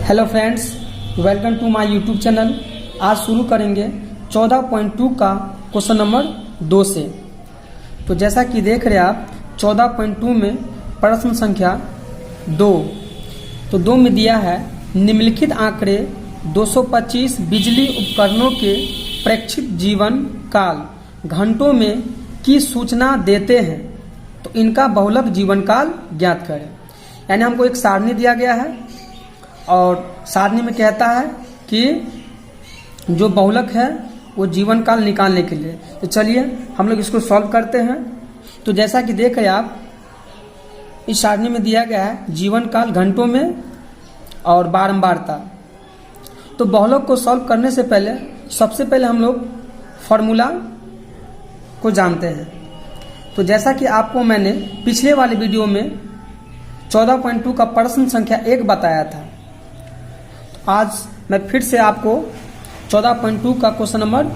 Hello friends, welcome to my YouTube channel. आज शुरू करेंगे 14.2 का क्वेश्चन नंबर 2 से। तो जैसा कि देख रहे हैं आप 14.2 में प्रश्न संख्या 2। तो 2 में दिया है निम्नलिखित आंकड़े 225 बिजली उपकरणों के प्रेक्षित जीवन काल घंटों में की सूचना देते हैं, तो इनका बहुलक जीवन काल ज्ञात करें। यानी हमको एक सारणी दिया गया है और सारणी में कहता है कि जो बहुलक है वो जीवन काल निकालने के लिए। तो चलिए हम लोग इसको सॉल्व करते हैं। तो जैसा कि देख रहे हैं आप इस सारणी में दिया गया है जीवन काल घंटों में और बारंबारता। तो बहुलक को सॉल्व करने से पहले सबसे पहले हम लोग फॉर्मूला को जानते हैं। तो जैसा कि आपको मैंने पिछले वाले वीडियो में 14.2 का प्रश्न संख्या 1 बताया था, आज मैं फिर से आपको 14.2 का क्वेश्चन नंबर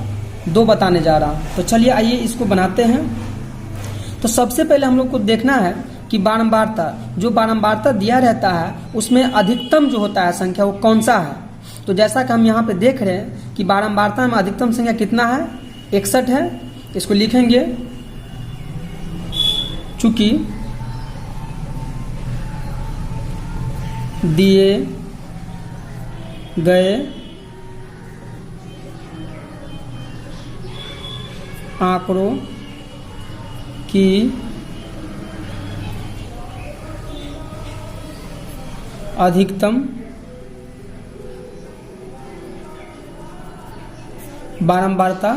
2 बताने जा रहा हूं। तो चलिए आइए इसको बनाते हैं। तो सबसे पहले हम लोग को देखना है कि बारंबारता, जो बारंबारता दिया रहता है उसमें अधिकतम जो होता है संख्या वो कौन सा है। तो जैसा कि हम यहाँ पे देख रहे हैं कि बारंबारता में अधिकतम संख्या कितना है, 61 है। इसको लिखेंगे, चूंकि दिए गए आंकड़ों की अधिकतम बारंबारता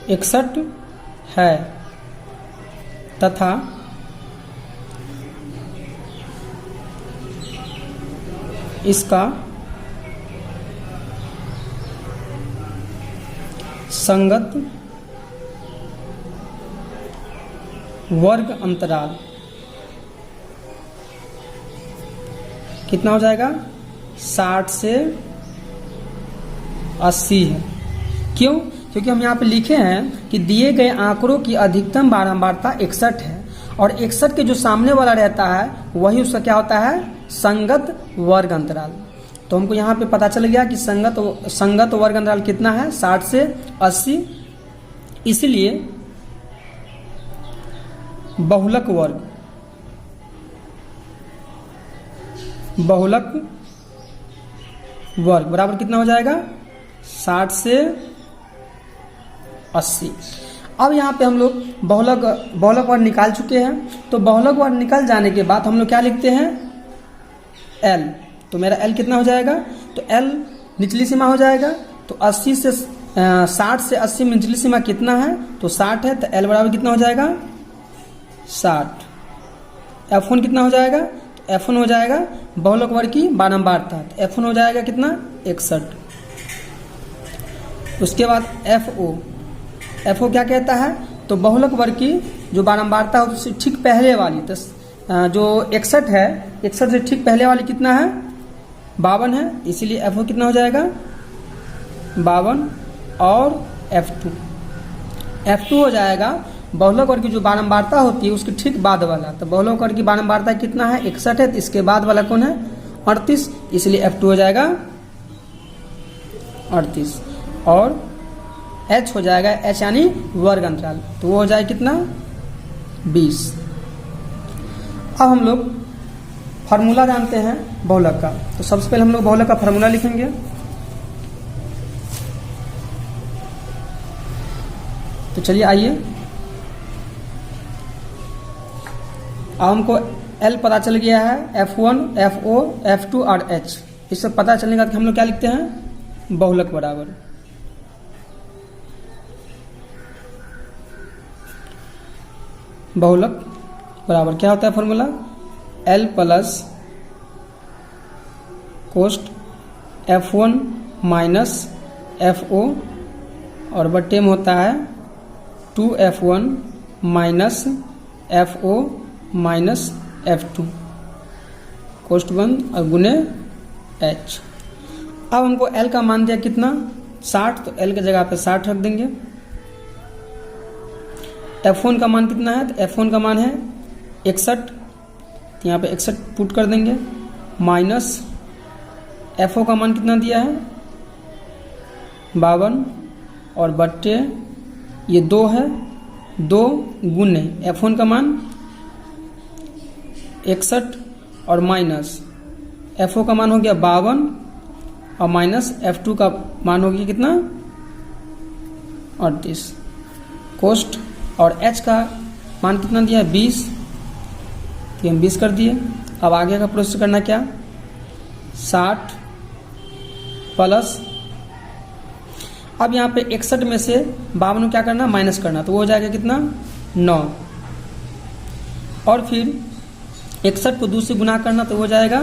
61 है तथा इसका संगत वर्ग अंतराल कितना हो जाएगा, 60 से 80 है। क्यों? क्योंकि हम यहाँ पे लिखे हैं कि दिए गए आंकड़ों की अधिकतम बारंबारता 61 है और 61 के जो सामने वाला रहता है वही उसका क्या होता है, संगत वर्ग अंतराल। तो हमको यहाँ पे पता चल गया कि संगत वर्ग अंतराल कितना है, 60 से 80। इसलिए बहुलक वर्ग बराबर कितना हो जाएगा, 60 से 80। अब यहाँ पे हम लोग बहुलक वर्ग निकाल चुके हैं। तो बहुलक वर्ग निकल जाने के बाद हम लोग क्या लिखते हैं, L। तो मेरा L कितना हो जाएगा, तो L निचली सीमा हो जाएगा। तो 60 से 80 में निचली सीमा कितना है, तो 60 है। तो L बराबर कितना हो जाएगा, 60। F1 कितना हो जाएगा, तो F1 हो जाएगा बहुलक वर्ग की बारंबारता। तो F1 हो जाएगा कितना, 61। उसके बाद FO क्या कहता है, तो बहुलक वर्ग की जो बारंबारता है उससे ठीक पहले वाली, तो जो 61 है, 61 से ठीक पहले वाली कितना है, 52 है। इसीलिए FO कितना हो जाएगा, 52। और F2 हो जाएगा बहुलक वर्ग की जो बारंबारता होती है उसके ठीक बाद वाला। तो बहुलक वर्ग की बारंबारता कितना है, 61 है। तो इसके बाद वाला कौन है, 38। इसलिए F2 हो जाएगा 38। और H हो जाएगा, H यानी वर्ग अंतराल, तो वो हो जाएगा कितना, 20। अब हम लोग फार्मूला जानते हैं बहुलक का। तो सबसे पहले हम लोग बहुलक का फार्मूला लिखेंगे। तो चलिए आइए, अब हमको L पता चल गया है, F1, FO, F2 और H। इससे पता चलने के बाद हम लोग क्या लिखते हैं, बहुलक बराबर क्या होता है फॉर्मूला, L प्लस कोष्ट F1 माइनस FO और बट्टे में होता है 2F1 minus FO minus F2 कोष्ट बंद और गुने H। अब हमको L का मान दिया कितना, 60। तो L की जगह पे 60 रख देंगे। F1 का मान कितना है, तो F1 का मान है 61। यहाँ पे 61 पुट कर देंगे, माइनस एफ ओ का मान कितना दिया है 52 और बट्टे ये 2 है, 2 गुने F1 का मान 61 और माइनस FO का मान हो गया 52 और माइनस F2 का मान हो गया कितना 38। कोस्ट और H का मान कितना दिया है 20, तो हम 20 कर दिए। अब आगे का प्रोसेस करना क्या 60 प्लस, अब यहाँ पे 61 में से 52 को क्या करना माइनस करना, तो वो हो जाएगा कितना 9, और फिर 61 को 2 से गुना करना तो हो जाएगा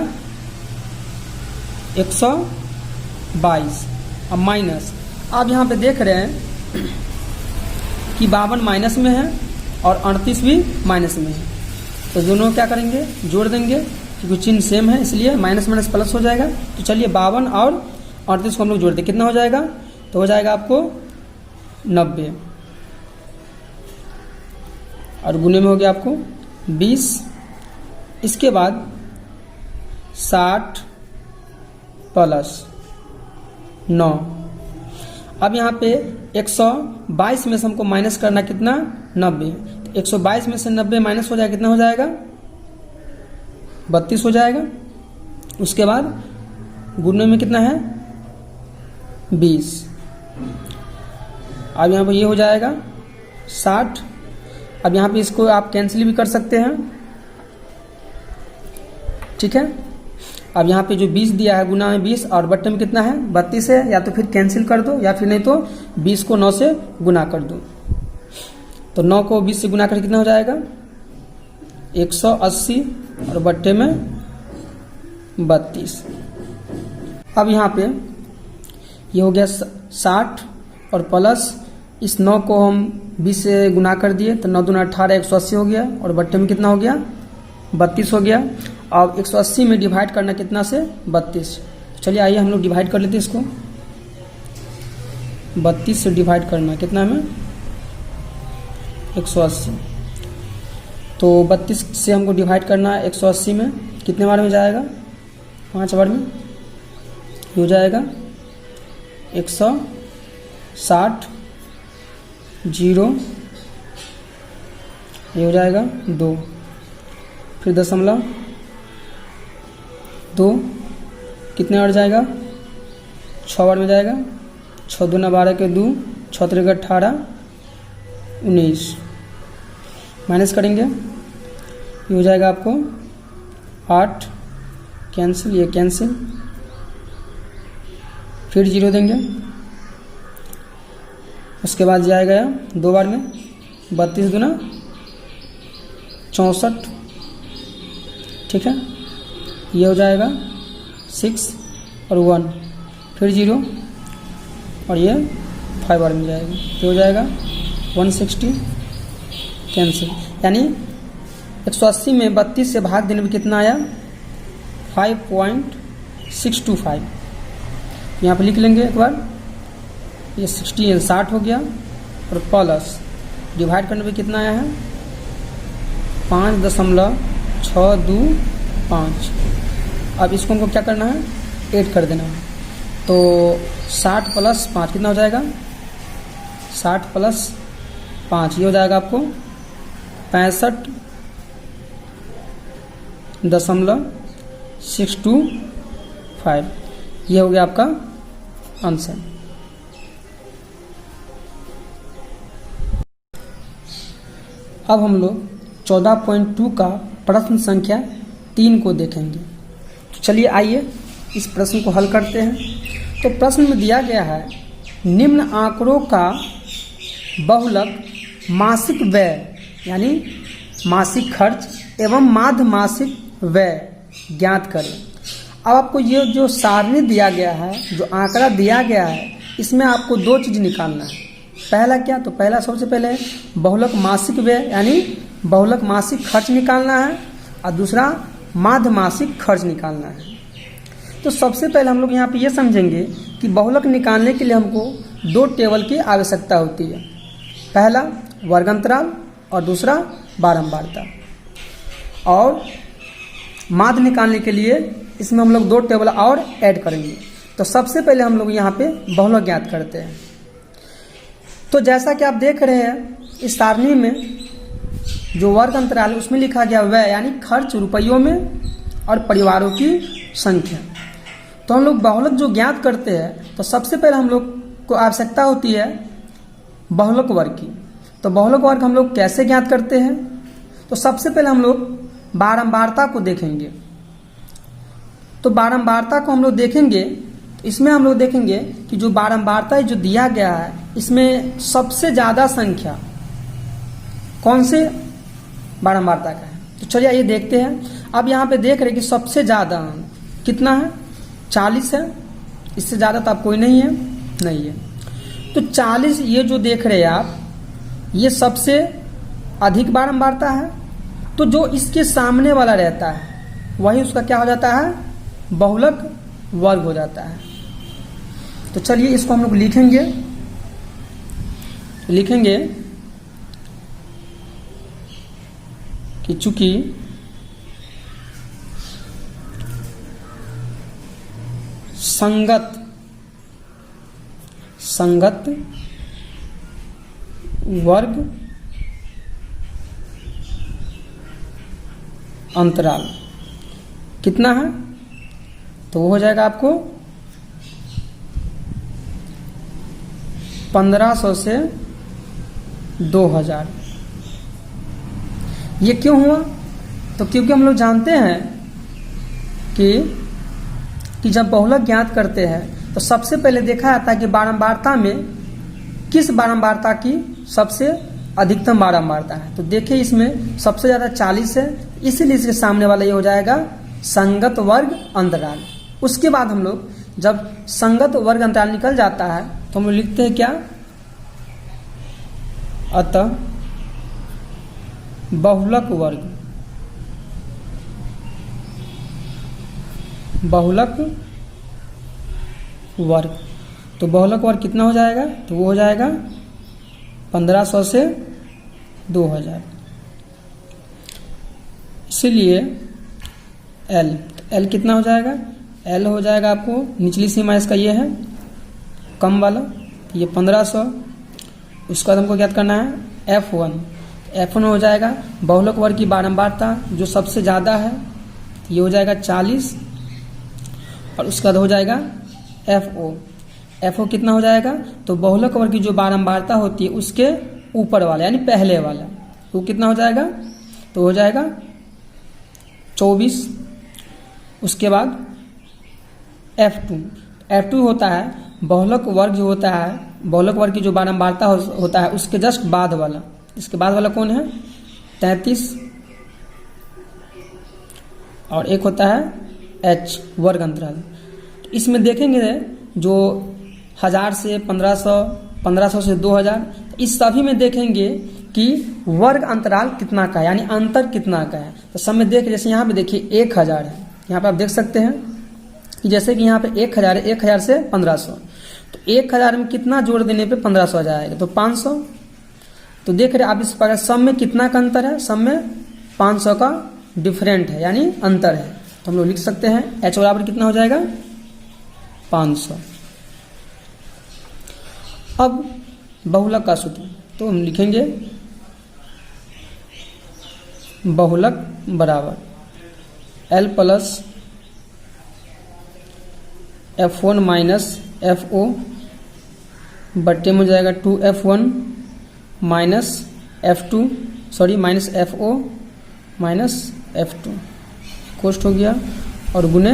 122। अब माइनस, आप यहाँ पे देख रहे हैं कि 52 माइनस में है और 38 भी माइनस में है, तो दोनों क्या करेंगे जोड़ देंगे क्योंकि चिन्ह सेम है इसलिए माइनस माइनस प्लस हो जाएगा। तो चलिए 52 और 38 को हम लोग जोड़ दें, कितना हो जाएगा, तो हो जाएगा आपको 90 और गुने में हो गया आपको 20। इसके बाद 60 प्लस 9, अब यहाँ पे 122 में से हमको माइनस करना कितना 90, तो 122 में से 90 माइनस हो जाएगा, कितना हो जाएगा 32 हो जाएगा। उसके बाद गुने में कितना है 20, अब यहाँ पे ये हो जाएगा 60। अब यहाँ पे इसको आप कैंसिल भी कर सकते हैं, ठीक है। अब यहाँ पे जो 20 दिया है गुना में 20 और बट्टे में कितना है 32 है, या तो फिर कैंसिल कर दो या फिर नहीं तो 20 को 9 से गुना कर दो, तो 9 को 20 से गुना करके कितना हो जाएगा 180 और बट्टे में 32। अब यहाँ पे ये हो गया 60 और प्लस इस 9 को हम 20 से गुना कर दिए तो 9 दूना 18 180 हो गया और बट्टे में कितना हो गया 32 हो गया। अब 180 में डिवाइड करना कितना से 32, चलिए आइए हम लोग डिवाइड कर लेते हैं इसको। 32 से डिवाइड करना कितना में 180, तो 32 से हमको डिवाइड करना है 180 में, कितने बार में जाएगा 5 बार में, हो जाएगा 160 0, ये हो जाएगा 2, फिर दशमलव 2 कितने बार जाएगा 6 बार में जाएगा, 6 दूना 12 के 2, 6 3 18 19, माइनस करेंगे ये हो जाएगा आपको 8, कैंसिल ये कैंसिल, फिर 0 देंगे, उसके बाद जाएगा 2 बार में 32 दूना 64, ठीक है, ये हो जाएगा 6 और 1, फिर 0 और ये 5 बार में जाएगा, तो हो जाएगा 160 कैंसिल, यानी 180 में 32 से भाग देने में कितना आया 5.625। यहाँ पर लिख लेंगे एक बार, ये 60 हो गया और प्लस डिवाइड करने में कितना आया है 5.625। अब इसको हमको क्या करना है ऐड कर देना है, तो 60 प्लस 5 कितना हो जाएगा 60 प्लस 5, ये हो जाएगा आपको 65.625, ये हो गया आपका आंसर। अब हम लोग 14.2 का प्रश्न संख्या 3 को देखेंगे। तो चलिए आइए इस प्रश्न को हल करते हैं। तो प्रश्न में दिया गया है निम्न आंकड़ों का बहुलक मासिक व्यय यानी मासिक खर्च एवं माध्य मासिक व्यय ज्ञात करें। अब आपको ये जो सारणी दिया गया है, जो आंकड़ा दिया गया है, इसमें आपको 2 चीज निकालना है। पहला क्या, तो पहला सबसे पहले बहुलक मासिक व्यय यानी बहुलक मासिक खर्च निकालना है और दूसरा माध्य मासिक खर्च निकालना है। तो सबसे पहले हम लोग यहाँ पे ये समझेंगे कि बहुलक निकालने के लिए हमको 2 टेबल की आवश्यकता होती है। पहला वर्गांतराल और दूसरा बारंबारता, और माध्य निकालने के लिए इसमें हम लोग 2 टेबल और ऐड करेंगे। तो सबसे पहले हम लोग यहाँ पे बहुलक ज्ञात करते हैं। तो जैसा कि आप देख रहे हैं इस सारणी में जो वर्ग अंतराल है उसमें लिखा गया व्यय यानी खर्च रुपयों में और परिवारों की संख्या। तो हम लोग बहुलक जो ज्ञात करते हैं तो सबसे पहले हम लोग को आवश्यकता होती है बहुलक वर्ग की। तो बहुलक वर्ग हम लोग कैसे ज्ञात करते हैं? तो सबसे पहले हम लोग बारंबारता को देखेंगे। तो बारंबारता को हम लोग देखेंगे, इसमें हम लोग देखेंगे कि जो बारंबारता जो दिया गया है इसमें सबसे ज्यादा संख्या कौन से बारंबारता का है। तो चलिए ये देखते हैं। अब यहाँ पे देख रहे हैं कि सबसे ज्यादा कितना है, 40 है। इससे ज्यादा तो आप कोई नहीं है, नहीं है। तो 40 ये जो देख रहे हैं आप, ये सबसे अधिक बारंबारता है। तो जो इसके सामने वाला रहता है वही उसका क्या हो जाता है, बहुलक वर्ग हो जाता है। तो चलिए इसको हम लोग लिखेंगे कि चूंकि संगत वर्ग अंतराल कितना है, तो वो हो जाएगा आपको 1500 से 2000। ये क्यों हुआ? तो क्योंकि हम लोग जानते हैं कि जब बहुलक ज्ञात करते हैं तो सबसे पहले देखा जाता है कि बारंबारता में किस बारंबारता की सबसे अधिकतम बारंबारता है। तो देखिए इसमें सबसे ज्यादा 40 है, इसीलिए इसके सामने वाला ये हो जाएगा संगत वर्ग अंतराल। उसके बाद हम लोग जब संगत वर्ग अंतराल निकल जाता है तो हम लोग लिखते हैं क्या, अतः बहुलक वर्ग। तो बहुलक वर्ग कितना हो जाएगा, तो वो हो जाएगा 1500 से 2000। इसीलिए L कितना हो जाएगा, L हो जाएगा आपको निचली सीमा इसका ये है कम वाला, तो ये 1500। उसके बाद हमको ज्ञात करना है F1 हो जाएगा बहुलक वर्ग की बारंबारता जो सबसे ज़्यादा है, ये हो जाएगा 40। और उसके बाद हो जाएगा FO कितना हो जाएगा, तो बहुलक वर्ग की जो बारंबारता होती है उसके ऊपर वाला यानी पहले वाला, वो कितना हो जाएगा, तो हो जाएगा 24। उसके बाद F2 होता है बहुलक वर्ग जो होता है, बहुलक वर्ग की जो बारंबारता होता है उसके जस्ट बाद वाला। इसके बाद वाला कौन है, 33। और एक होता है H वर्ग अंतराल। इसमें देखेंगे जो 1000 से 1500 से 2000, इस सभी में देखेंगे कि वर्ग अंतराल कितना का है यानी अंतर कितना का है। तो सब में देख, जैसे यहाँ पे देखिए 1000 है, यहाँ पे आप देख सकते हैं कि जैसे कि यहाँ पे 1000 है, 1000 से 1500, तो 1000 में कितना जोड़ देने पे 1500 आ जाएगा, तो 500। तो देख रहे आप इस प्रकार सब में कितना का अंतर है, सब में 500 का डिफरेंट है यानी अंतर है। तो हम लोग लिख सकते हैं H बराबर कितना हो जाएगा, 500। अब बहुलक का सूत्र, तो हम लिखेंगे बहुलक बराबर L plus F1 minus FO बट्टे में हो जाएगा 2F1 minus FO minus F2 कोष्ट हो गया और गुने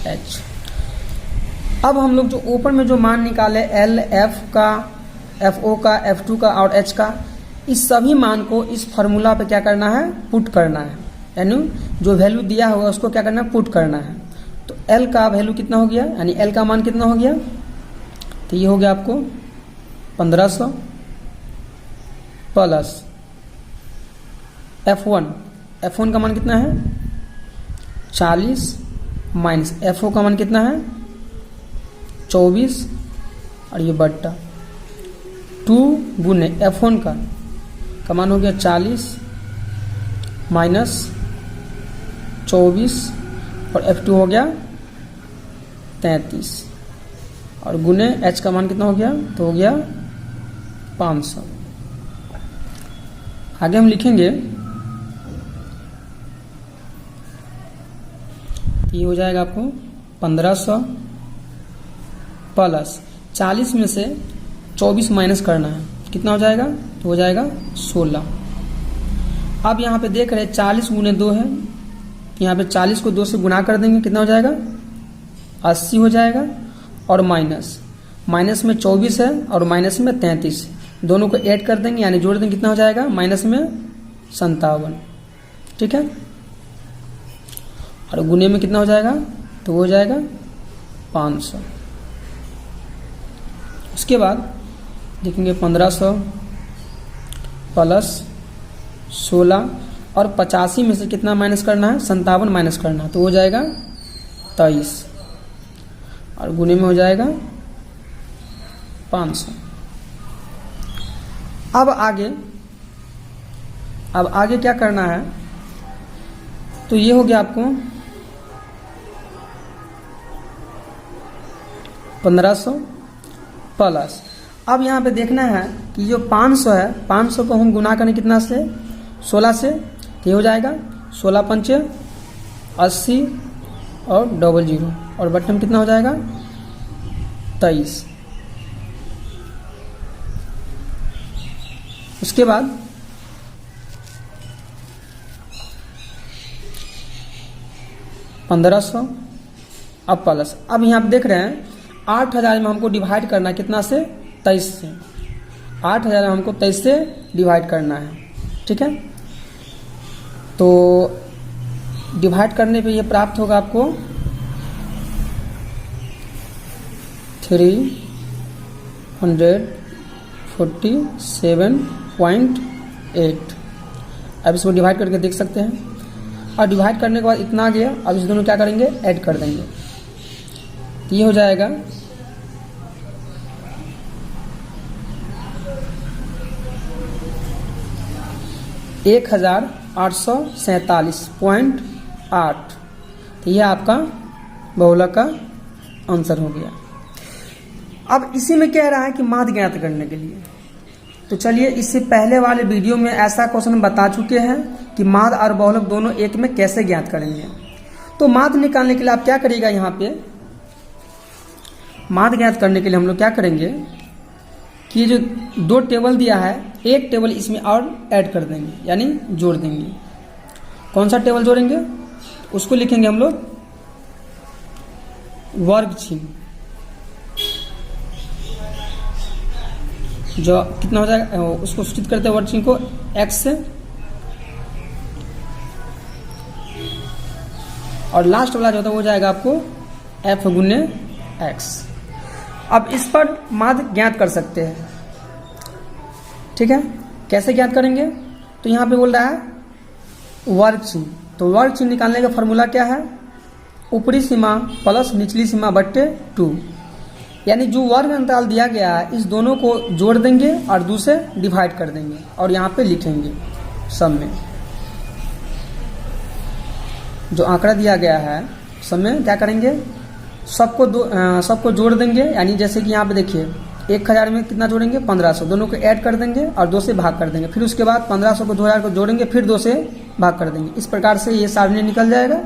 H। अब हम लोग जो ऊपर में जो मान निकाले L, F का, FO का, F2 का और H का, इस सभी मान को इस फॉर्मूला पे क्या करना है, पुट करना है, यानी जो वैल्यू दिया होगा उसको क्या करना है, पुट करना है। तो L का वैल्यू कितना हो गया, यानी L का मान कितना हो गया, तो ये हो गया आपको 1500 प्लस F1 का मान कितना है 40 माइनस FO का मान कितना है 24 और ये बट्टा 2 गुने F1 का मान हो गया 40 माइनस 24 और F2 हो गया 33 और गुने H का मान कितना हो गया, तो हो गया 500। आगे हम लिखेंगे ये हो जाएगा आपको 1500 प्लस 40 में से 24 माइनस करना है, कितना हो जाएगा, तो हो जाएगा 16। अब यहाँ पे देख रहे हैं 40 गुने 2 है, यहाँ पे 40 को 2 से गुना कर देंगे, कितना हो जाएगा 80 हो जाएगा। और माइनस में 24 है और माइनस में 33, दोनों को ऐड कर देंगे यानी जोड़ देंगे, कितना हो जाएगा माइनस में 57। ठीक है, और गुने में कितना हो जाएगा, तो हो जाएगा 500। उसके बाद देखेंगे 1500 प्लस 16 और 85 में से कितना माइनस करना है, 57 माइनस करना है, तो हो जाएगा 23 और गुने में हो जाएगा 500। अब आगे क्या करना है, तो ये हो गया आपको 1500 प्लस, अब यहाँ पे देखना है कि जो 500 है, 500 को हम गुना करें कितना से, 16 से, तो ये हो जाएगा 16 पंचे 80 और 00 और बट्टे में कितना हो जाएगा 23। उसके बाद $1500 अब प्लस, अब यहाँ पे देख रहे हैं 8000 में हमको डिवाइड करना है कितना से, 23 से। 8000 में हमको 23 से डिवाइड करना है। ठीक है, तो डिवाइड करने पे ये प्राप्त होगा आपको 347.8। अब इसको डिवाइड करके देख सकते हैं, और डिवाइड करने के बाद इतना आ गया। अब इस दोनों क्या करेंगे, ऐड कर देंगे, ये हो जाएगा 1847.8। तो ये आपका बहुलक का आंसर हो गया। अब इसी में कह रहा है कि माध्य ज्ञात करने के लिए, तो चलिए इससे पहले वाले वीडियो में ऐसा क्वेश्चन बता चुके हैं कि माध्य और बहुलक दोनों एक में कैसे ज्ञात करेंगे। तो माध्य निकालने के लिए आप क्या करिएगा, यहाँ पे माध्य ज्ञात करने के लिए हम लोग क्या करेंगे कि ये जो 2 टेबल दिया है, एक टेबल इसमें और ऐड कर देंगे यानी जोड़ देंगे। कौन सा टेबल जोड़ेंगे, उसको लिखेंगे हम लोग वर्ग चिन्ह, जो कितना हो जाएगा उसको सूचित करते हैं वर्ग चिन्ह को x से, और लास्ट वाला जो होता है वो जाएगा आपको f गुने x। अब इस पर माध्य ज्ञात कर सकते हैं। ठीक है, कैसे ज्ञात करेंगे, तो यहाँ पे बोल रहा है वर्ग चिन्ह, तो वर्ग चिन्ह निकालने का फॉर्मूला क्या है, ऊपरी सीमा प्लस निचली सीमा बट्टे 2, यानी जो वर्ग अंतराल दिया गया है इस दोनों को जोड़ देंगे और दूसरे डिवाइड कर देंगे और यहाँ पे लिखेंगे सब में जो आंकड़ा दिया गया है, सब में क्या करेंगे, सबको जोड़ देंगे। यानी जैसे कि यहाँ पे देखिए 1000 में कितना जोड़ेंगे, 1500, दोनों को ऐड कर देंगे और 2 से भाग कर देंगे, फिर उसके बाद 1500 को 2000 को जोड़ेंगे, फिर 2 से भाग कर देंगे। इस प्रकार से ये सारणी निकल जाएगा।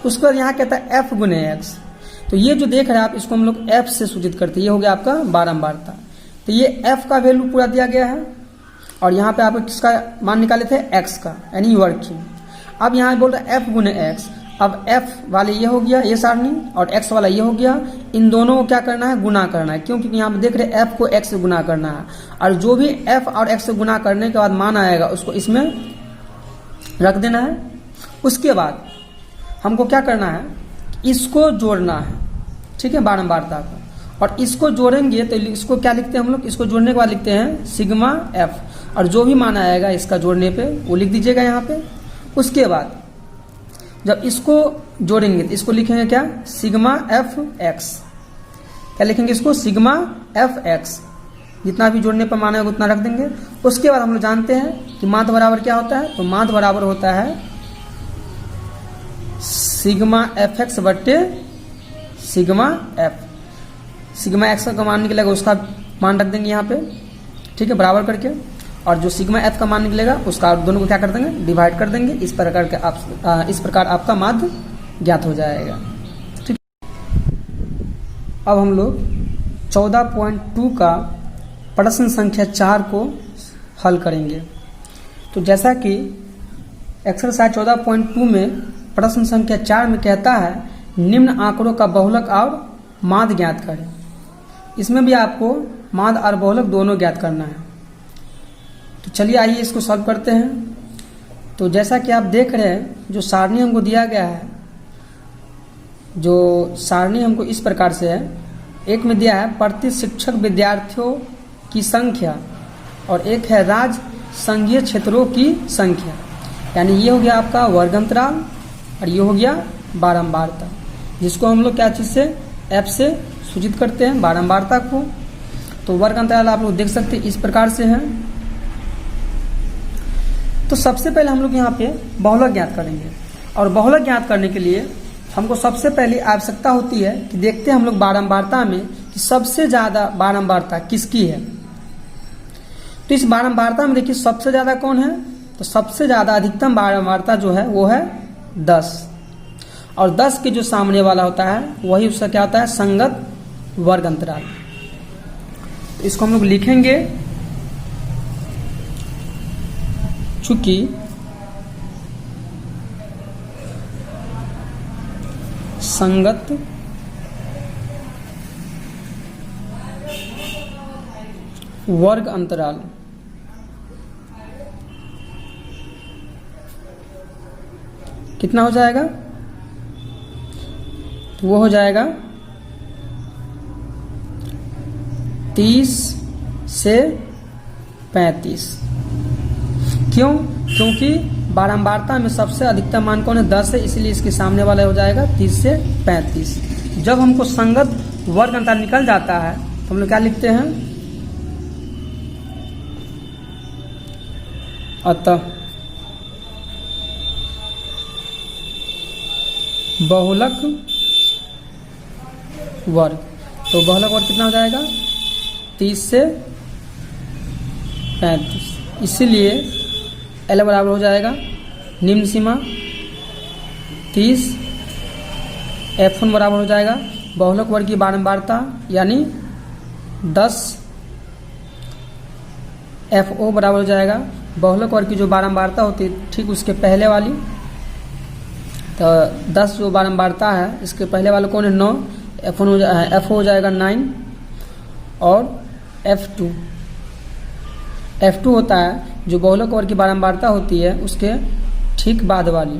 उसके बाद यहाँ कहता है f गुने x, तो ये जो देख रहे हैं आप इसको हम लोग f से सूचित करते हैं, ये हो गया आपका बारंबारता। तो ये f का वैल्यू पूरा दिया गया है और यहाँ पे आप किसका मान निकाले थे, x का, यानी वर्ग चिन्ह। अब यहाँ बोल रहा है f गुने x, अब f वाले ये हो गया ये सारणी और x वाला ये हो गया, इन दोनों को क्या करना है, गुना करना है, क्योंकि यहाँ पे देख रहे हैं f को x से गुना करना है, और जो भी f और x से गुना करने के बाद मान आएगा उसको इसमें रख देना है। उसके बाद हमको क्या करना है, इसको जोड़ना है। ठीक है, बारंबारता को, और इसको जोड़ेंगे तो इसको क्या लिखते हैं हम लोग, इसको जोड़ने के बाद लिखते हैं सिग्मा f, और जो भी मान आएगा इसका जोड़ने पे वो लिख दीजिएगा यहाँ पे। उसके बाद जब इसको जोड़ेंगे तो इसको लिखेंगे क्या, सिग्मा एफ एक्स, क्या लिखेंगे इसको, सिग्मा एफ एक्स, जितना भी जोड़ने पर माना है उतना रख देंगे। उसके बाद हम लोग जानते हैं कि माध्य बराबर क्या होता है, तो माध्य बराबर होता है सिग्मा एफ एक्स बट्टे सिग्मा एफ। सिग्मा एक्स का मान निकलेगा उसका मान रख देंगे यहाँ पे, ठीक है, बराबर करके, और जो सिग्मा एफ का मान निकलेगा उसका दोनों को क्या कर देंगे, डिवाइड कर देंगे। इस प्रकार आपका माध्य ज्ञात हो जाएगा। ठीक, अब हम लोग 14.2 का प्रश्न संख्या 4 को हल करेंगे। तो जैसा कि एक्सरसाइज 14.2 में प्रश्न संख्या 4 में कहता है निम्न आंकड़ों का बहुलक और माध्य ज्ञात करें। इसमें भी आपको माध्य और बहुलक दोनों ज्ञात करना है। तो चलिए आइए इसको सॉल्व करते हैं। तो जैसा कि आप देख रहे हैं, जो सारणी हमको दिया गया है, जो सारणी हमको इस प्रकार से है, एक में दिया है प्रति शिक्षक विद्यार्थियों की संख्या और एक है राज्य संघीय क्षेत्रों की संख्या। यानी ये हो गया आपका वर्ग अंतराल और ये हो गया बारंबारता, जिसको हम लोग क्या चीज से, एफ से सूचित करते हैं बारंबारता को। तो वर्ग अंतराल आप लोग देख सकते हैं इस प्रकार से है। तो सबसे पहले हम लोग यहाँ पे बहुलक ज्ञात करेंगे, और बहुलक ज्ञात करने के लिए हमको सबसे पहले आवश्यकता होती है कि देखते हैं हम लोग बारंबारता में कि सबसे ज्यादा बारंबारता किसकी है। तो इस बारंबारता में देखिए सबसे ज्यादा कौन है, तो सबसे ज्यादा अधिकतम बारंबारता जो है वो है 10, और 10 के जो सामने वाला होता है वही उसका क्या होता है, संगत वर्ग अंतराल। तो इसको हम लोग लिखेंगे, चूंकि संगत वर्ग अंतराल कितना हो जाएगा, तो वो हो जाएगा 30 से 35। क्यों? क्योंकि बारंबारता में सबसे अधिकतम मान कौन है, 10 है, इसलिए इसके सामने वाला हो जाएगा 30 से 35। जब हमको संगत वर्ग अंतराल निकल जाता है तो हम लोग क्या लिखते हैं, अतः बहुलक वर्ग। तो बहुलक वर्ग कितना हो जाएगा, 30 से 35। इसीलिए L बराबर हो जाएगा निम्न सीमा 30, F1 बराबर हो जाएगा बहुलक वर्ग की बारंबारता यानी 10, FO बराबर हो जाएगा बहुलक वर्ग की जो बारंबारता होती है ठीक उसके पहले वाली। तो 10 जो बारंबारता है इसके पहले वाला कौन है, 9, F हो जाएगा 9, और F2 होता है जो बहुलक वर्ग की बारंबारता होती है उसके ठीक बाद वाली।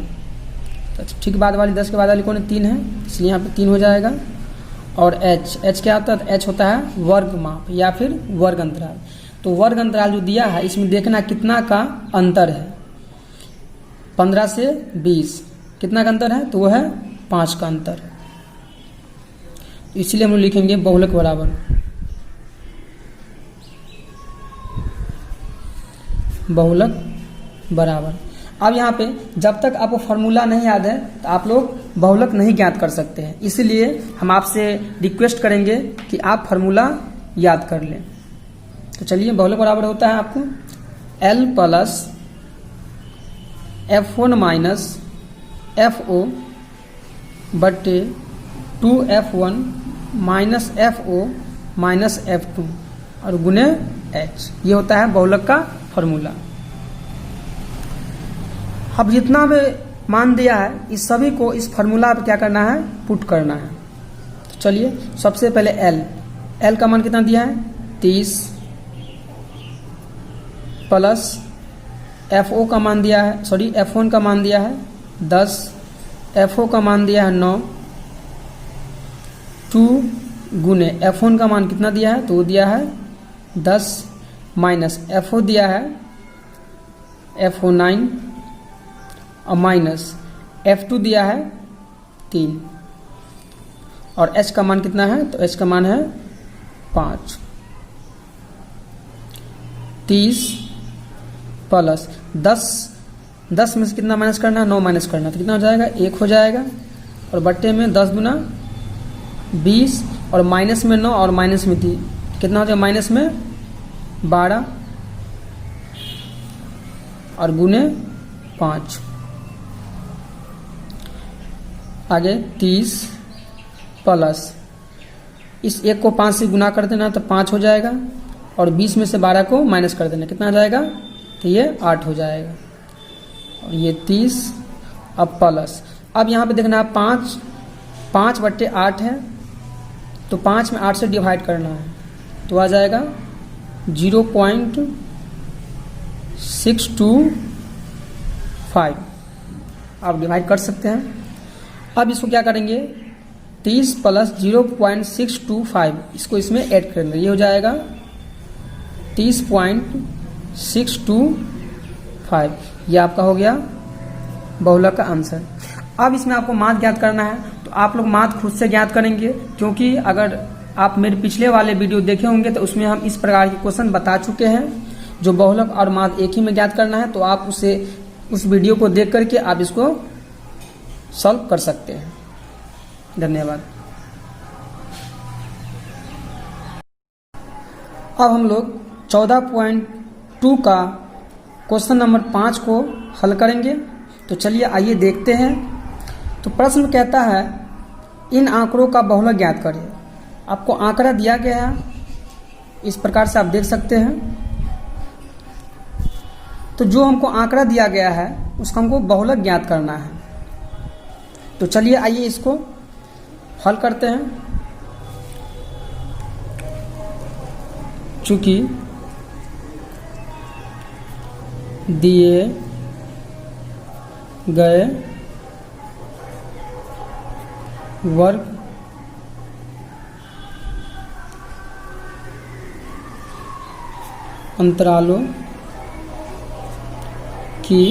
तो ठीक बाद वाली 10 के बाद वाली कौन है, 3 है, इसलिए यहाँ पे 3 हो जाएगा। और H क्या होता है, H होता है वर्ग माप या फिर वर्ग अंतराल। तो वर्ग अंतराल जो दिया है इसमें देखना कितना का अंतर है, 15 से 20 कितना का अंतर है, तो वो है 5 का अंतर। इसलिए हम लोग लिखेंगे बहुलक बराबर बहुलक बराबर। अब यहाँ पे जब तक आपको फॉर्मूला नहीं याद है तो आप लोग बहुलक नहीं ज्ञात कर सकते हैं, इसलिए हम आपसे रिक्वेस्ट करेंगे कि आप फॉर्मूला याद कर लें। तो चलिए बहुलक बराबर होता है आपको L plus F1 minus FO बट्टे 2F1 minus FO minus F2 और गुने H। ये होता है बहुलक का फॉर्मूला। अब जितना भी मान दिया है इस सभी को इस फॉर्मूला पे क्या करना है, पुट करना है। तो चलिए सबसे पहले L का मान कितना दिया है, 30 प्लस FO का मान दिया है, सॉरी F1 का मान दिया है 10, FO का मान दिया है 9, 2 गुने F1 का मान कितना दिया है, तो वो दिया है 10 माइनस FO दिया है FO 9 और माइनस F2 दिया है 3 और H का मान कितना है, तो H का मान है 5। 30 प्लस 10 में से कितना माइनस करना है, 9 माइनस करना, तो कितना हो जाएगा, 1 हो जाएगा। और बट्टे में 10 गुना 20 और माइनस में 9 और माइनस में 3, कितना हो जाएगा माइनस में 12 और गुने 5। आगे 30 प्लस इस 1 को 5 से गुना कर देना तो 5 हो जाएगा और 20 में से 12 को माइनस कर देना, कितना आ जाएगा, तो ये 8 हो जाएगा और ये 30। अब प्लस, अब यहाँ पे देखना 5 बट्टे 8 है तो 5 में 8 से डिवाइड करना है तो आ जाएगा 0.625। आप डिवाइड कर सकते हैं। अब इसको क्या करेंगे, 30 प्लस 0.625 इसको इसमें ऐड करेंगे, ये हो जाएगा 30.625। ये आपका हो गया बहुलक का आंसर। अब इसमें आपको माध्य ज्ञात करना है तो आप लोग माध्य खुद से ज्ञात करेंगे, क्योंकि अगर आप मेरे पिछले वाले वीडियो देखे होंगे तो उसमें हम इस प्रकार के क्वेश्चन बता चुके हैं जो बहुलक और माध्य एक ही में ज्ञात करना है। तो आप उस वीडियो को देख करके आप इसको सॉल्व कर सकते हैं। धन्यवाद। अब हम लोग 14.2 का क्वेश्चन नंबर 5 को हल करेंगे। तो चलिए आइए देखते हैं। तो प्रश्न कहता है इन आंकड़ों का बहुलक ज्ञात करें। आपको आंकड़ा दिया गया है, इस प्रकार से आप देख सकते हैं। तो जो हमको आंकड़ा दिया गया है उसका हमको बहुलक ज्ञात करना है। तो चलिए आइए इसको हल करते हैं। चूंकि दिए गए वर्ग अंतरालों की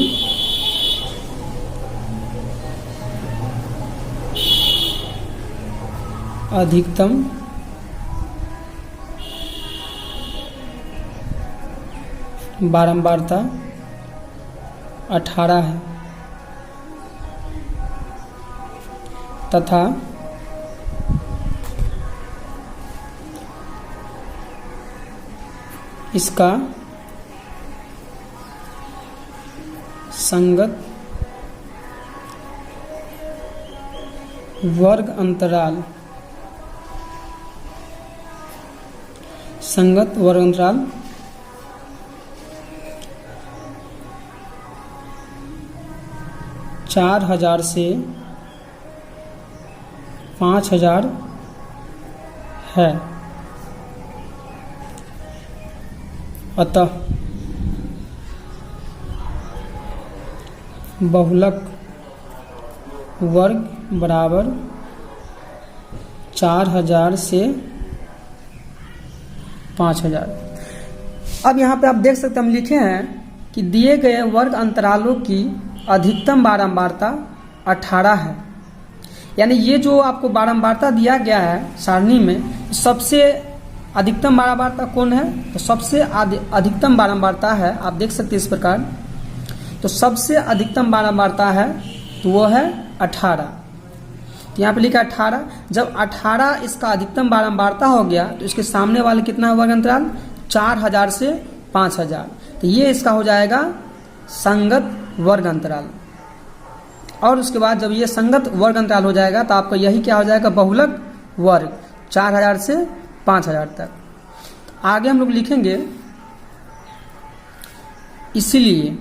अधिकतम बारंबारता 18 है तथा इसका संगत वर्ग अंतराल 4000 से 5000 है। अतः बहुलक वर्ग बराबर 4000 से 5000। अब यहाँ पे आप देख सकते हैं हम लिखे हैं कि दिए गए वर्ग अंतरालों की अधिकतम बारंबारता 18 है। यानी ये जो आपको बारंबारता दिया गया है सारणी में, सबसे अधिकतम बारंबारता कौन है, तो सबसे अधिकतम बारंबारता है, आप देख सकते हैं इस प्रकार। तो सबसे अधिकतम बारंबारता है तो वो है 18। तो यहाँ पे लिखा 18। जब 18 इसका अधिकतम बारंबारता हो गया तो इसके सामने वाले कितना वर्ग अंतराल 4000 से 5000। तो ये इसका हो जाएगा संगत वर्ग अंतराल। और उसके बाद जब ये संगत वर्ग अंतराल हो जाएगा तो आपका यही क्या हो जाएगा, बहुलक वर्ग 4000 से 5000 तक। आगे हम लोग लिखेंगे इसीलिए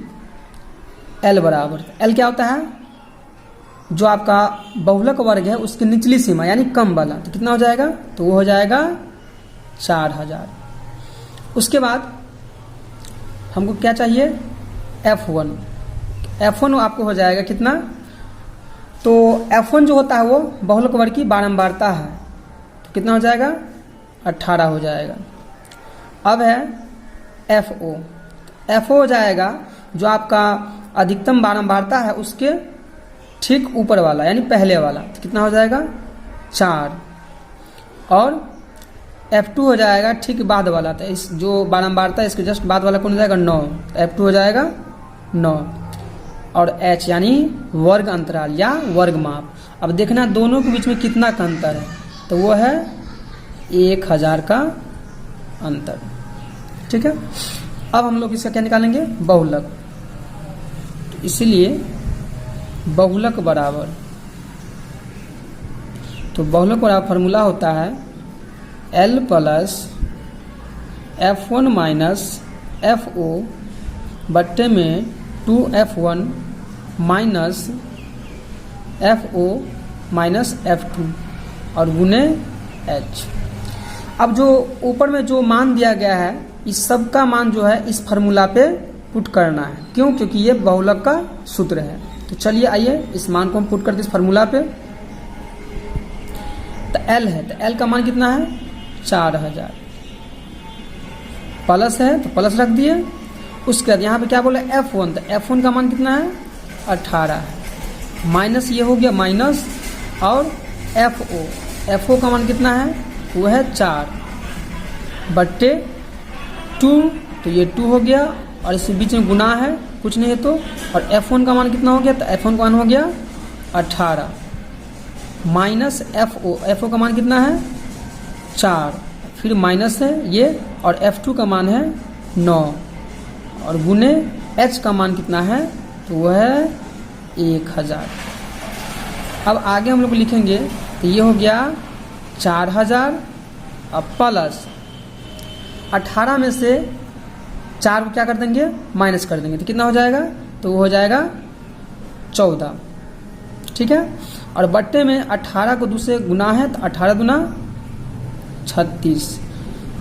L बराबर, L क्या होता है, जो आपका बहुलक वर्ग है उसकी निचली सीमा यानी कम वाला, तो कितना हो जाएगा, तो वो हो जाएगा 4000। उसके बाद हमको क्या चाहिए, F1 आपको हो जाएगा कितना, तो F1 जो होता है वो बहुलक वर्ग की बारंबारता है, तो कितना हो जाएगा 18 हो जाएगा। अब है FO हो जाएगा जो आपका अधिकतम बारंबारता है उसके ठीक ऊपर वाला यानी पहले वाला, तो कितना हो जाएगा 4। और F2 हो जाएगा ठीक बाद वाला, तो इस जो बारंबारता है इसके जस्ट बाद वाला कौन हो जाएगा 9, तो F2 हो जाएगा 9। और H यानी वर्ग अंतराल या वर्ग माप। अब देखना दोनों के बीच में कितना का अंतर है, तो वो है 1000 का अंतर। ठीक है, अब हम लोग इसका क्या निकालेंगे, बहुलक। तो इसलिए बहुलक बराबर, तो बहुलक बराबर फार्मूला होता है L plus F1 minus FO बट्टे में 2F1 minus FO minus F2 और गुने H। अब जो ऊपर में जो मान दिया गया है इस सब का मान जो है इस फार्मूला पे पुट करना है। क्यों? क्योंकि ये बहुलक का सूत्र है। तो चलिए आइए इस मान को हम पुट करते इस फार्मूला पे। तो L है, तो L का मान कितना है 4000, प्लस है तो प्लस रख दिए। उसके बाद यहाँ पे क्या बोले F1, तो F1 का मान कितना है 18 है, माइनस ये हो गया माइनस, और FO का मान कितना है वो है 4 बट्टे 2, तो ये 2 हो गया, और इसके बीच में गुना है कुछ नहीं है तो, और F1 का मान कितना हो गया, तो F1 का मान हो गया 18 माइनस FO का मान कितना है 4, फिर माइनस है ये, और F2 का मान है 9, और गुने H का मान कितना है, तो वह है 1000। अब आगे हम लोग लिखेंगे, तो ये हो गया 4000 अब प्लस 18 में से 4 को क्या कर देंगे, माइनस कर देंगे, तो कितना हो जाएगा, तो वो हो जाएगा 14। ठीक है, और बट्टे में 18 को दूसरे गुना है, तो 18 गुना 36।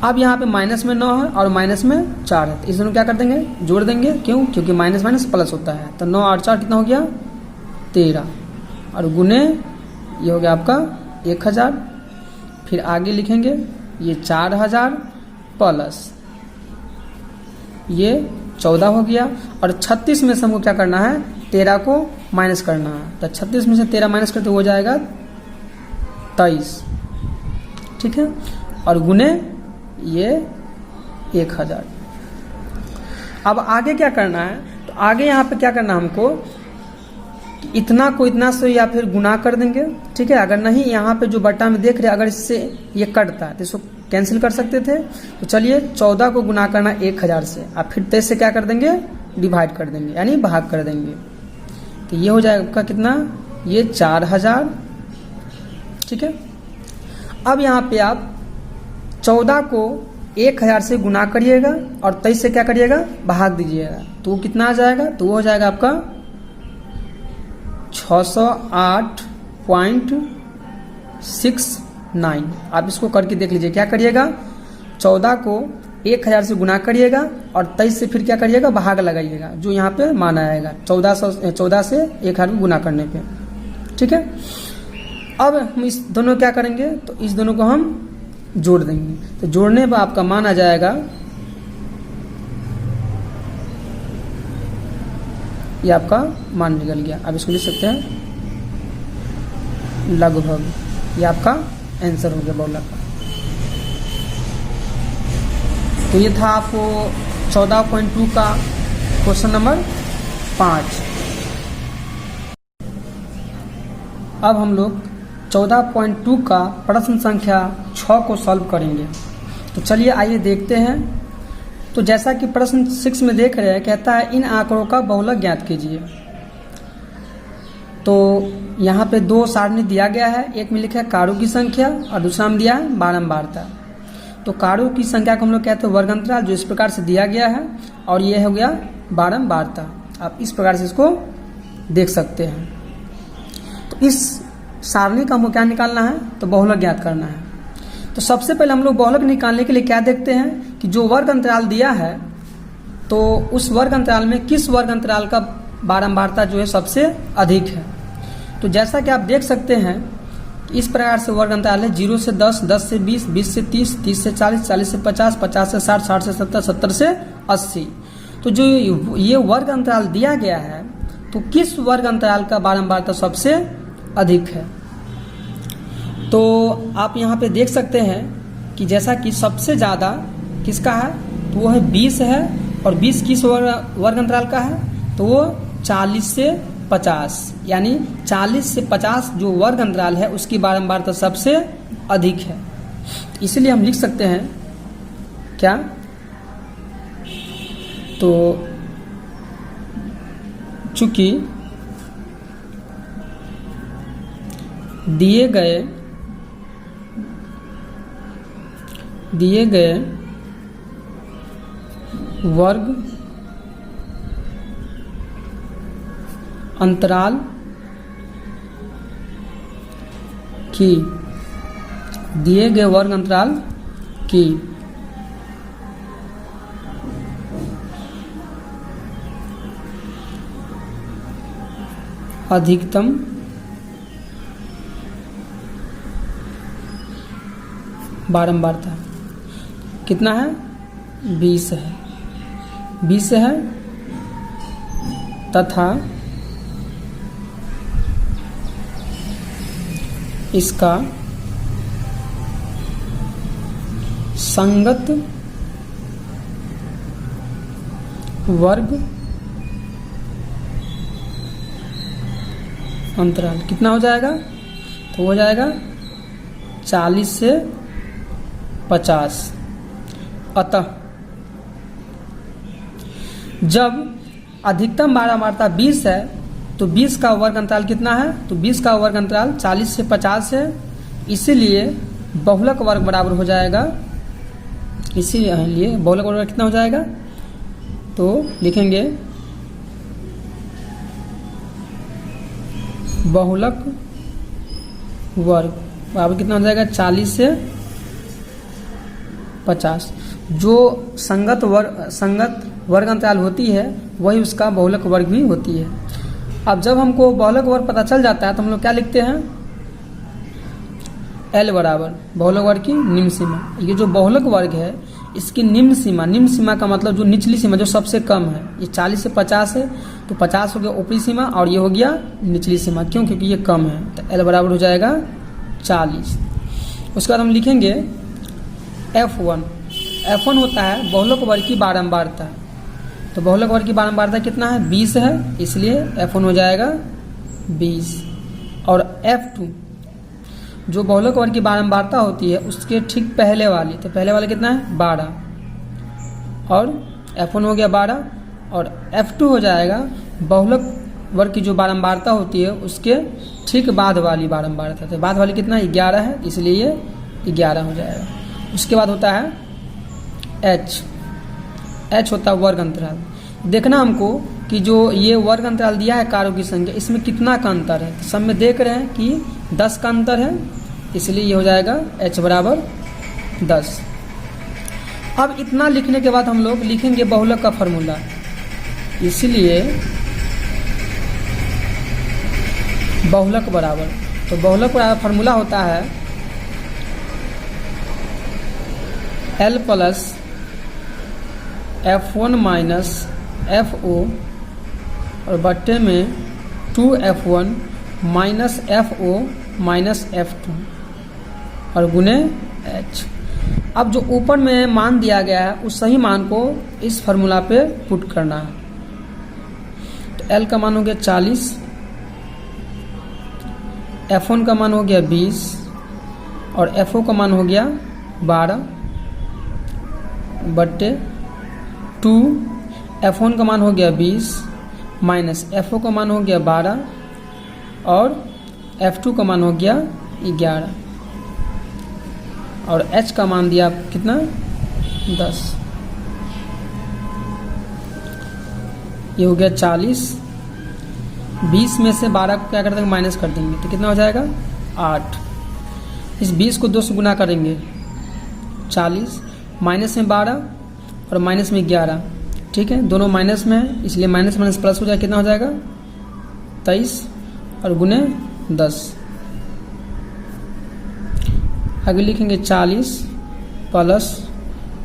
अब यहाँ पे माइनस में 9 है और माइनस में 4 है, तो इस दोनों क्या कर देंगे, जोड़ देंगे। क्यों? क्योंकि माइनस माइनस प्लस होता है। तो 9 और 4 कितना हो गया 13, और गुने ये हो गया आपका 1000। फिर आगे लिखेंगे ये 4000 प्लस ये 14 हो गया, और 36 में से हमको क्या करना है 13 को माइनस करना है। तो 36 में से 13 माइनस करते हो जाएगा 23। ठीक है, और गुने ये 1000। अब आगे क्या करना है, तो आगे यहाँ पे क्या करना है हमको, इतना को इतना से या फिर गुना कर देंगे। ठीक है, अगर नहीं यहाँ पे जो बट्टा में देख रहे अगर इससे ये कटता है तो इसको कैंसिल कर सकते थे। तो चलिए 14 को गुना करना 1000 से, अब फिर 23 से क्या कर देंगे, डिवाइड कर देंगे, यानी भाग कर देंगे। तो ये हो जाएगा आपका कितना, ये 4000। ठीक है, अब यहाँ पे आप 14 को 1000 से गुना करिएगा और 23 से क्या करिएगा, भाग दीजिएगा, तो वो कितना आ जाएगा, तो वो हो जाएगा आपका 608.69। आप इसको करके देख लीजिए, क्या करिएगा 14 को 1000 से गुना करिएगा और 23 से फिर क्या करिएगा, भाग लगाइएगा, जो यहाँ पे मान आएगा 14 से 1000 को गुना करने पे। ठीक है, अब हम इस दोनों क्या करेंगे, तो इस दोनों को हम जोड़ देंगे। तो जोड़ने पर आपका मान आ जाएगा, ये आपका मान निकल गया। अब इसको लिख सकते हैं लगभग, ये आपका आंसर हो गया बहुलक का। तो ये था आपको 14.2 का क्वेश्चन नंबर 5। अब हम लोग 14.2 का प्रश्न संख्या 6 को सॉल्व करेंगे। तो चलिए आइए देखते हैं। तो जैसा कि प्रश्न 6 में देख रहे हैं, कहता है इन आंकड़ों का बहुलक ज्ञात कीजिए। तो यहाँ पे 2 सारणी दिया गया है, एक में लिखा है कारों की संख्या और दूसरा में दिया है बारंबारता। तो कारों की संख्या को हम लोग कहते हैं वर्ग अंतराल, जो इस प्रकार से दिया गया है, और ये हो गया बारंबारता। आप इस प्रकार से इसको देख सकते हैं। तो इस सारणी का हमको क्या निकालना है, तो बहुलक ज्ञात करना है। तो सबसे पहले हम लोग बहुलक निकालने के लिए क्या देखते हैं कि जो वर्ग अंतराल दिया है, तो उस वर्ग अंतराल में किस वर्ग अंतराल का बारंबारता जो है सबसे अधिक है। तो जैसा कि आप देख सकते हैं इस प्रकार से वर्ग अंतराल है 0 से 10, 10 से 20, 20 से 30, 30 से 40, 40 से 50, 50 से 60, 60 से 70, 70 से 80। तो जो ये वर्ग अंतराल दिया गया है, तो किस वर्ग अंतराल का बारंबारता सबसे अधिक है। तो आप यहाँ पे देख सकते हैं कि जैसा कि सबसे ज़्यादा किसका है, तो वो है 20 है, और 20 किस वर्ग अंतराल का है, तो वो 40 से 50, यानी 40 से 50 जो वर्ग अंतराल है उसकी बारंबारता सबसे अधिक है। इसलिए हम लिख सकते हैं क्या, तो चूंकि दिए गए वर्ग अंतराल की अधिकतम बारंबारता कितना है, 20 है तथा इसका संगत वर्ग अंतराल कितना हो जाएगा, तो हो जाएगा 40 से 50। अतः जब अधिकतम बारंबारता 20 है तो 20 का वर्ग अंतराल कितना है, तो 20 का वर्ग अंतराल 40 से 50 है, इसीलिए बहुलक वर्ग बराबर हो जाएगा, इसीलिए बहुलक वर्ग कितना हो जाएगा, तो लिखेंगे बहुलक वर्ग बराबर कितना हो जाएगा, 40 से 50। जो संगत वर्ग अंतराल होती है वही उसका बहुलक वर्ग भी होती है। अब जब हमको बहुलक वर्ग पता चल जाता है तो हम लोग क्या लिखते हैं, L बराबर बहुलक वर्ग की निम्न सीमा। ये जो बहुलक वर्ग है इसकी निम्न सीमा का मतलब जो निचली सीमा जो सबसे कम है, ये 40 से 50 है, तो 50 हो गया ऊपरी सीमा और ये हो गया निचली सीमा, क्यों, क्योंकि ये कम है, तो L बराबर हो जाएगा 40। उसके बाद हम लिखेंगे F1 होता है बहुलक वर्ग की बारंबारता, तो बहुलक वर्ग की बारंबारता कितना है, 20 है, इसलिए F1 हो जाएगा 20। और F2 जो बहुलक वर्ग की बारंबारता होती है उसके ठीक पहले वाली, तो पहले वाले कितना है, 12, और F1 हो गया 12, और F2 हो जाएगा बहुलक वर्ग की जो बारंबारता होती है उसके ठीक बाद वाली बारंबारता, तो बाद वाली कितना, 11 है, इसलिए ये 11 हो जाएगा। उसके बाद होता है H होता है वर्ग अंतराल। देखना हमको कि जो ये वर्ग अंतराल दिया है कारों की संख्या, इसमें कितना का अंतर है, सब में देख रहे हैं कि 10 का अंतर है, इसलिए ये हो जाएगा H बराबर 10। अब इतना लिखने के बाद हम लोग लिखेंगे बहुलक का फॉर्मूला, इसलिए बहुलक बराबर, तो बहुलक बराबर फॉर्मूला होता है L plus F1 minus FO और बट्टे में 2F1 minus FO minus F2 और गुने H। अब जो ऊपर में मान दिया गया है उस सही मान को इस फार्मूला पे पुट करना है। तो L का मान हो गया 40, F1 का मान हो गया 20 और FO का मान हो गया 12 बट्टे 2, F1 का मान हो गया 20 माइनस FO का मान हो गया 12 और F2 का मान हो गया 11 और H का मान दिया कितना, 10। ये हो गया 40, 20 में से 12 को क्या कर देंगे, माइनस कर देंगे, तो कितना हो जाएगा 8। इस 20 को 2 से गुना करेंगे, 40 माइनस में 12 और माइनस में 11, ठीक है, दोनों माइनस में है, इसलिए माइनस माइनस प्लस हो जाएगा, कितना हो जाएगा 23 और गुने 10। आगे लिखेंगे 40 प्लस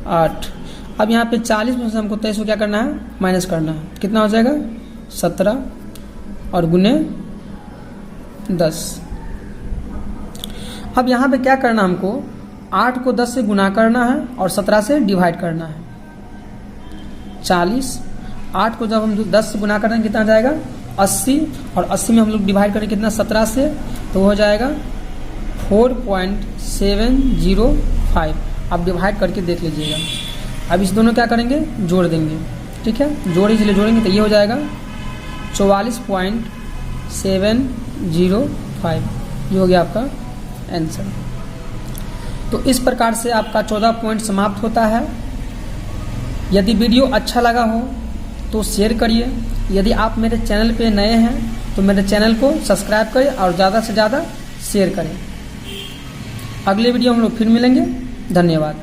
8। अब यहाँ पे 40 में से हमको 23 को क्या करना है, माइनस करना है, कितना हो जाएगा 17 और गुने 10। अब यहाँ पे क्या करना, हमको 8 को 10 से गुना करना है और 17 से डिवाइड करना है। 40, 8 को जब हम 10 से गुना करेंगे कितना जाएगा 80 और 80 में हम लोग डिवाइड करें कितना 17 से, तो हो जाएगा 4.705। आप डिवाइड करके देख लीजिएगा। अब इस दोनों क्या करेंगे, जोड़ देंगे। ठीक है, जोड़ इसलिए जोड़ेंगे तो ये हो जाएगा 44.705। ये हो गया आपका आंसर। तो इस प्रकार से आपका 14 पॉइंट समाप्त होता है। यदि वीडियो अच्छा लगा हो तो शेयर करिए। यदि आप मेरे चैनल पे नए हैं तो मेरे चैनल को सब्सक्राइब करें और ज़्यादा से ज़्यादा शेयर करें। अगले वीडियो हम लोग फिर मिलेंगे। धन्यवाद।